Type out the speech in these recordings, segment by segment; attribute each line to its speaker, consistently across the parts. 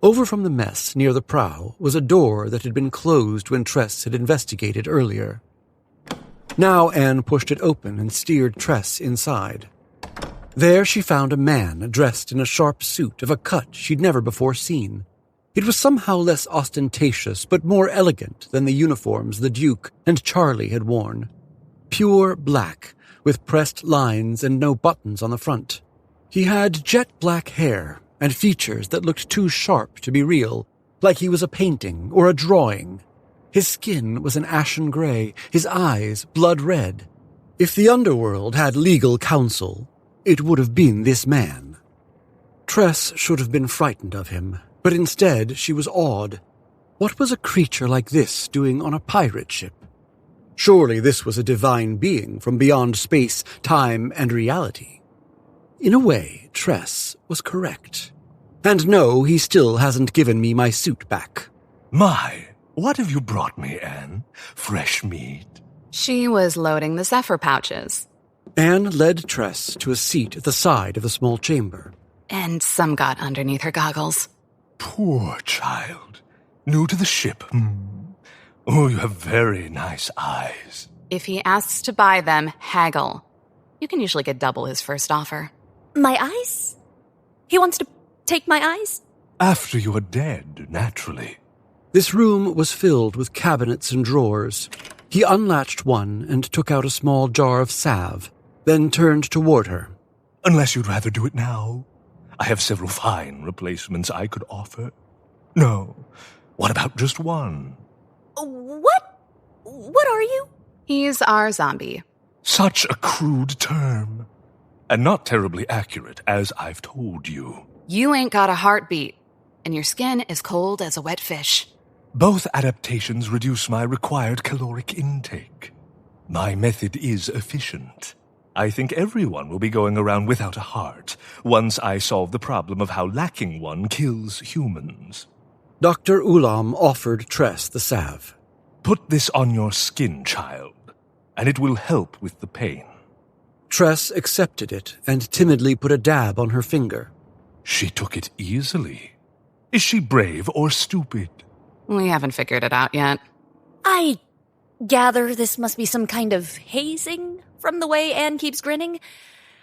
Speaker 1: Over from the mess near the prow was a door that had been closed when Tress had investigated earlier. Now Anne pushed it open and steered Tress inside. There she found a man dressed in a sharp suit of a cut she'd never before seen. It was somehow less ostentatious but more elegant than the uniforms the Duke and Charlie had worn. Pure black, with pressed lines and no buttons on the front. He had jet-black hair and features that looked too sharp to be real, like he was a painting or a drawing. His skin was an ashen gray, his eyes blood red. If the underworld had legal counsel, it would have been this man. Tress should have been frightened of him, but instead she was awed. What was a creature like this doing on a pirate ship? Surely this was a divine being from beyond space, time, and reality. In a way, Tress was correct. And no, he still hasn't given me my suit back.
Speaker 2: My, what have you brought me, Anne? Fresh meat?
Speaker 3: She was loading the Zephyr pouches.
Speaker 1: Anne led Tress to a seat at the side of the small chamber.
Speaker 3: And some got underneath her goggles.
Speaker 2: Poor child. New to the ship. Oh, you have very nice eyes.
Speaker 3: If he asks to buy them, haggle. You can usually get double his first offer.
Speaker 4: My eyes? He wants to take my eyes?
Speaker 2: After you are dead, naturally.
Speaker 1: This room was filled with cabinets and drawers. He unlatched one and took out a small jar of salve, then turned toward her.
Speaker 2: Unless you'd rather do it now. I have several fine replacements I could offer. No, what about just one?
Speaker 4: What? What are you?
Speaker 3: He's our zombie.
Speaker 2: Such a crude term. And not terribly accurate, as I've told you.
Speaker 3: You ain't got a heartbeat, and your skin is cold as a wet fish.
Speaker 2: Both adaptations reduce my required caloric intake. My method is efficient. I think everyone will be going around without a heart once I solve the problem of how lacking one kills humans.
Speaker 1: Dr. Ulam offered Tress the salve.
Speaker 2: Put this on your skin, child, and it will help with the pain.
Speaker 1: Tress accepted it and timidly put a dab on her finger.
Speaker 2: She took it easily. Is she brave or stupid?
Speaker 3: We haven't figured it out yet.
Speaker 4: I gather this must be some kind of hazing from the way Anne keeps grinning,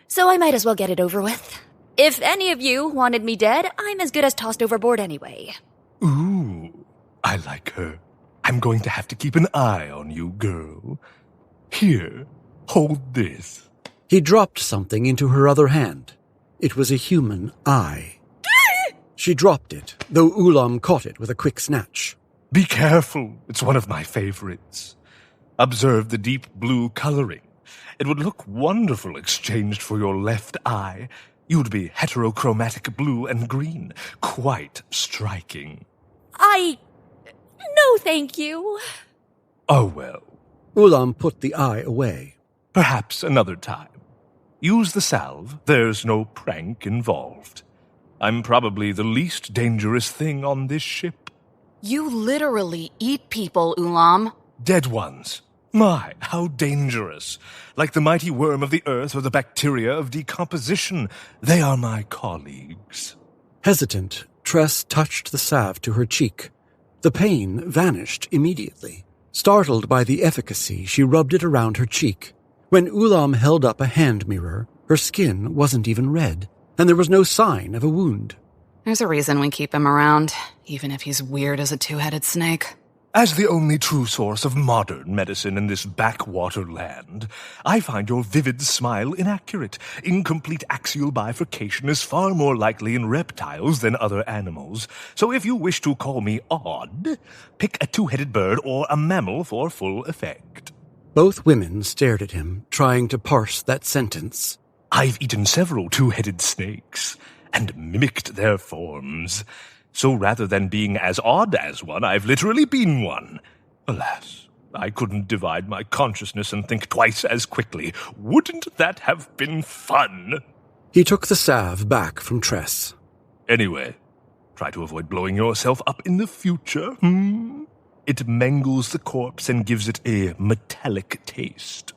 Speaker 4: so I might as well get it over with. If any of you wanted me dead, I'm as good as tossed overboard anyway.
Speaker 2: Ooh, I like her. I'm going to have to keep an eye on you, girl. Here, hold this.
Speaker 1: He dropped something into her other hand. It was a human eye. She dropped it, though Ulam caught it with a quick snatch.
Speaker 2: Be careful. It's one of my favorites. Observe the deep blue coloring. It would look wonderful exchanged for your left eye. You'd be heterochromatic blue and green. Quite striking.
Speaker 4: No, thank you.
Speaker 2: Oh, well.
Speaker 1: Ulam put the eye away.
Speaker 2: Perhaps another time. Use the salve. There's no prank involved. I'm probably the least dangerous thing on this ship.
Speaker 3: You literally eat people, Ulam.
Speaker 2: Dead ones. My, how dangerous. Like the mighty worm of the earth or the bacteria of decomposition. They are my colleagues.
Speaker 1: Hesitant, Tress touched the salve to her cheek. The pain vanished immediately. Startled by the efficacy, she rubbed it around her cheek. When Ulam held up a hand mirror, her skin wasn't even red, and there was no sign of a wound.
Speaker 3: There's a reason we keep him around, even if he's weird as a two-headed snake.
Speaker 2: As the only true source of modern medicine in this backwater land, I find your vivid smile inaccurate. Incomplete axial bifurcation is far more likely in reptiles than other animals. So if you wish to call me odd, pick a two-headed bird or a mammal for full effect.
Speaker 1: Both women stared at him, trying to parse that sentence.
Speaker 2: I've eaten several two-headed snakes and mimicked their forms. So rather than being as odd as one, I've literally been one. Alas, I couldn't divide my consciousness and think twice as quickly. Wouldn't that have been fun?
Speaker 1: He took the salve back from Tress.
Speaker 2: Anyway, try to avoid blowing yourself up in the future. It mangles the corpse and gives it a metallic taste.